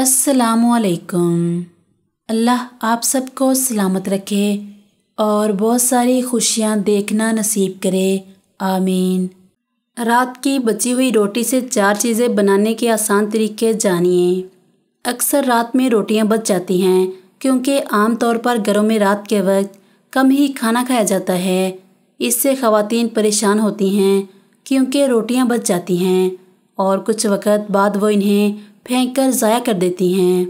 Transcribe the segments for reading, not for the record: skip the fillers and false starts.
अस्सलामुअलैकुम। अल्लाह आप सबको सलामत रखे और बहुत सारी खुशियाँ देखना नसीब करे, आमीन। रात की बची हुई रोटी से 4 चीज़ें बनाने के आसान तरीके जानिए। अक्सर रात में रोटियां बच जाती हैं क्योंकि आम तौर पर घरों में रात के वक्त कम ही खाना खाया जाता है। इससे ख़वातीन परेशान होती हैं क्योंकि रोटियां बच जाती हैं और कुछ वक्त बाद वो इन्हें फेंक कर ज़ाया कर देती हैं।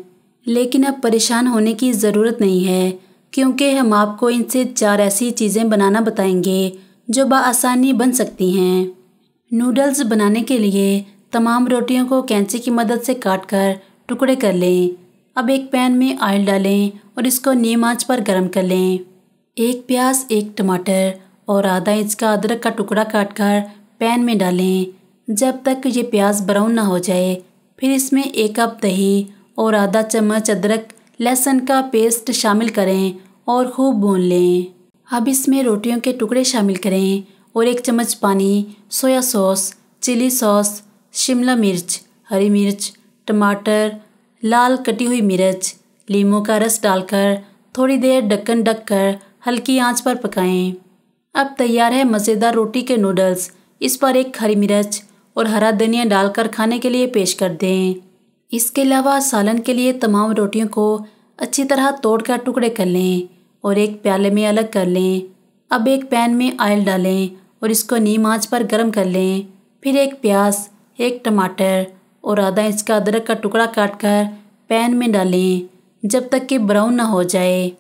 लेकिन अब परेशान होने की ज़रूरत नहीं है क्योंकि हम आपको इनसे 4 ऐसी चीज़ें बनाना बताएंगे जो बआसानी बन सकती हैं। नूडल्स बनाने के लिए तमाम रोटियों को कैंची की मदद से काटकर टुकड़े कर लें। अब एक पैन में ऑयल डालें और इसको नीम आंच पर गर्म कर लें। 1 प्याज, 1 टमाटर और आधा इंच का अदरक का टुकड़ा काटकर पैन में डालें जब तक ये प्याज ब्राउन ना हो जाए। फिर इसमें 1 कप दही और आधा चम्मच अदरक लहसुन का पेस्ट शामिल करें और खूब भून लें। अब इसमें रोटियों के टुकड़े शामिल करें और 1 चम्मच पानी, सोया सॉस, चिली सॉस, शिमला मिर्च, हरी मिर्च, टमाटर, लाल कटी हुई मिर्च, लीमू का रस डालकर थोड़ी देर ढक्कन ढककर हल्की आंच पर पकाएं। अब तैयार है मज़ेदार रोटी के नूडल्स। इस पर 1 हरी मिर्च और हरा धनिया डालकर खाने के लिए पेश कर दें। इसके अलावा सालन के लिए तमाम रोटियों को अच्छी तरह तोड़कर टुकड़े कर लें और एक प्याले में अलग कर लें। अब एक पैन में ऑयल डालें और इसको नीम आंच पर गर्म कर लें। फिर 1 प्याज, 1 टमाटर और आधा इंच का अदरक का टुकड़ा काटकर पैन में डालें जब तक कि ब्राउन ना हो जाए।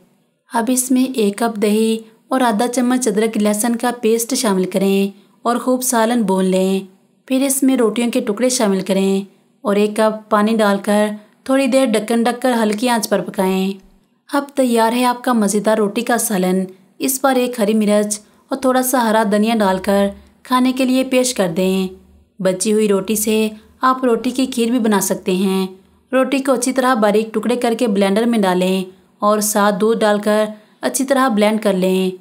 अब इसमें 1 कप दही और आधा चम्मच अदरक लहसुन का पेस्ट शामिल करें और खूब सालन भून लें। फिर इसमें रोटियों के टुकड़े शामिल करें और 1 कप पानी डालकर थोड़ी देर ढक्कन ढककर हल्की आंच पर पकाएं। अब तैयार है आपका मज़ेदार रोटी का सालन। इस पर 1 हरी मिर्च और थोड़ा सा हरा धनिया डालकर खाने के लिए पेश कर दें। बची हुई रोटी से आप रोटी की खीर भी बना सकते हैं। रोटी को अच्छी तरह बारीक टुकड़े करके ब्लेंडर में डालें और साथ दूध डालकर अच्छी तरह ब्लेंड कर लें।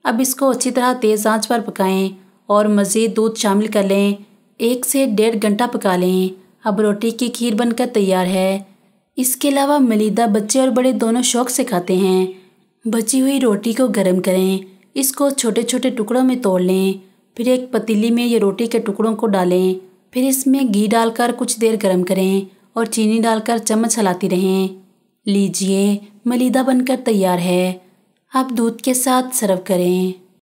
अब इसको अच्छी तरह तेज़ आंच पर पकाएं और मज़ीद दूध शामिल कर लें। 1 से 1.5 घंटा पका लें। अब रोटी की खीर बनकर तैयार है। इसके अलावा मलीदा बच्चे और बड़े दोनों शौक से खाते हैं। बची हुई रोटी को गर्म करें, इसको छोटे छोटे टुकड़ों में तोड़ लें। फिर एक पतीली में ये रोटी के टुकड़ों को डालें। फिर इसमें घी डालकर कुछ देर गर्म करें और चीनी डालकर चम्मच हिलाती रहें। लीजिए, मलीदा बनकर तैयार है। अब दूध के साथ सर्व करें।